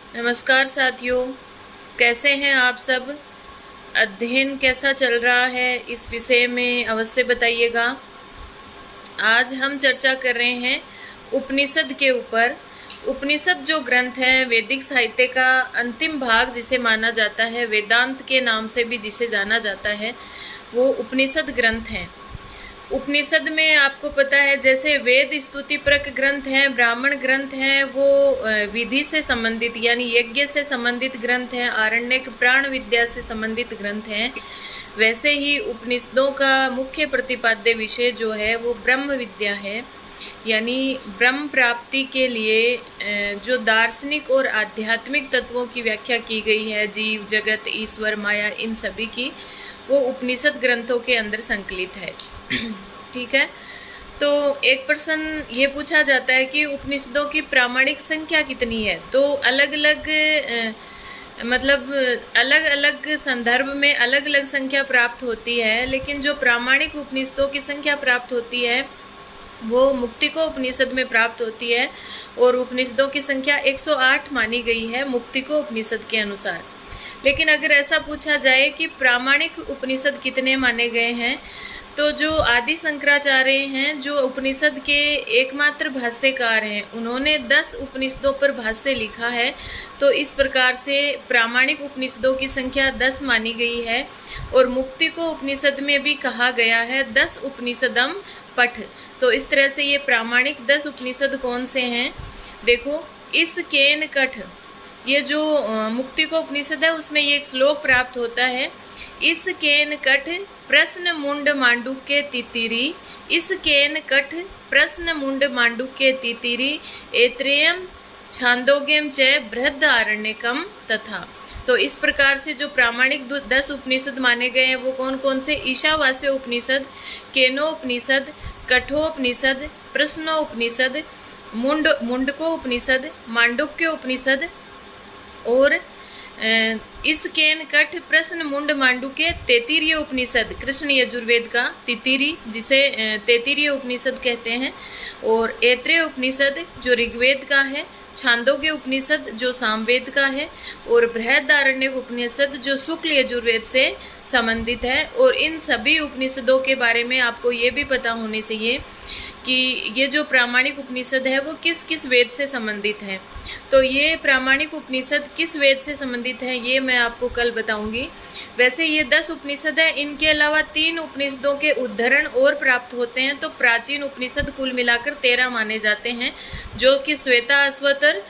नमस्कार साथियों, कैसे हैं आप सब। अध्ययन कैसा चल रहा है इस विषय में अवश्य बताइएगा। आज हम चर्चा कर रहे हैं उपनिषद के ऊपर। उपनिषद जो ग्रंथ है वैदिक साहित्य का अंतिम भाग जिसे माना जाता है, वेदांत के नाम से भी जिसे जाना जाता है, वो उपनिषद ग्रंथ हैं। उपनिषद में आपको पता है जैसे वेद स्तुतिप्रक ग्रंथ हैं, ब्राह्मण ग्रंथ हैं, वो विधि से संबंधित यानी यज्ञ से संबंधित ग्रंथ हैं, आरण्यक प्राण विद्या से संबंधित ग्रंथ हैं। वैसे ही उपनिषदों का मुख्य प्रतिपाद्य विषय जो है वो ब्रह्म विद्या है, यानी ब्रह्म प्राप्ति के लिए जो दार्शनिक और आध्यात्मिक तत्वों की व्याख्या की गई है, जीव जगत ईश्वर माया इन सभी की, वो उपनिषद ग्रंथों के अंदर संकलित है। ठीक है, तो एक प्रश्न ये पूछा जाता है कि उपनिषदों की प्रामाणिक संख्या कितनी है। तो अलग अलग मतलब अलग अलग संदर्भ में अलग अलग संख्या प्राप्त होती है, लेकिन जो प्रामाणिक उपनिषदों की संख्या प्राप्त होती है वो मुक्तिको उपनिषद में प्राप्त होती है, और उपनिषदों की संख्या 108 मानी गई है मुक्तिको उपनिषद के अनुसार। लेकिन अगर ऐसा पूछा जाए कि प्रामाणिक उपनिषद कितने माने गए हैं, तो जो आदि शंकराचार्य हैं, जो उपनिषद के एकमात्र भाष्यकार हैं, उन्होंने 10 उपनिषदों पर भाष्य लिखा है। तो इस प्रकार से प्रामाणिक उपनिषदों की संख्या 10 मानी गई है। और मुक्ति को उपनिषद में भी कहा गया है 10 उपनिषदम पठ। तो इस तरह से ये प्रामाणिक 10 उपनिषद कौन से हैं, देखो। इस केन कठ, ये जो मुक्ति को उपनिषद है उसमें ये एक श्लोक प्राप्त होता है। इस केन कठ प्रश्न मुंड मांडुक्य तितिरी, इस केन कठ प्रश्न मुंड मांडुक्य तितिरी, एत्रेयम छांदोग्यम च बृहदारण्यकम तथा। तो इस प्रकार से जो प्रामाणिक 10 उपनिषद माने गए हैं वो कौन कौन से, ईशावास्य उपनिषद, केनोपनिषद, कठोपनिषद, प्रश्नोपनिषद, मुंडको उपनिषद, मांडुक्य उपनिषद, और इस केन कठ प्रश्न मुंड मांडू के तैत्तिरीय उपनिषद, कृष्ण यजुर्वेद का तितिरी जिसे तैत्तिरीय उपनिषद कहते हैं, और ऐत्रेय उपनिषद जो ऋग्वेद का है, छांदोग्य उपनिषद जो सामवेद का है, और बृहदारण्यक उपनिषद जो शुक्ल यजुर्वेद से संबंधित है। और इन सभी उपनिषदों के बारे में आपको ये भी पता होने चाहिए कि ये जो प्रामाणिक उपनिषद है वो किस किस वेद से संबंधित है। तो ये प्रामाणिक उपनिषद किस वेद से संबंधित है ये मैं आपको कल बताऊंगी। वैसे ये 10 उपनिषद है, इनके अलावा 3 उपनिषदों के उद्धरण और प्राप्त होते हैं। तो प्राचीन उपनिषद कुल मिलाकर 13 माने जाते हैं, जो कि श्वेता अश्वतर,